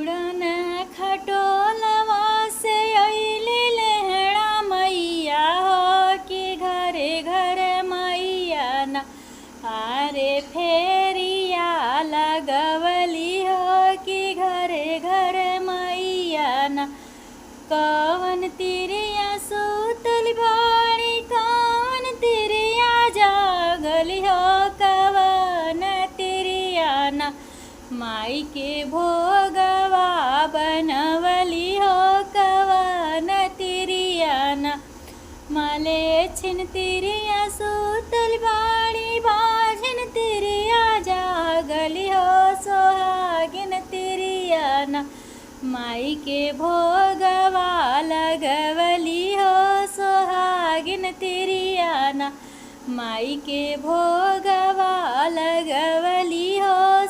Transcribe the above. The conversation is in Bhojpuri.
उड़न खटोलवा से अइली लेहड़ा मैया हो कि घरे घरे मैया न आरे फेरिया लगवली हो कि घरे घरे मैया न कवन तिरिया सुतल बाड़ी कवन तिरिया जागली हो कवन तिरिया न माई के भोगवा बनवली हो कवन तिरिया न माले छिन तिरिया सुतल बाड़ी बाझिन तिरिया जागली हो सोहागिन तिरिया न माई के भोगवा लगवली हो सोहागिन तिरिया न माई के भोगवा लगवली हो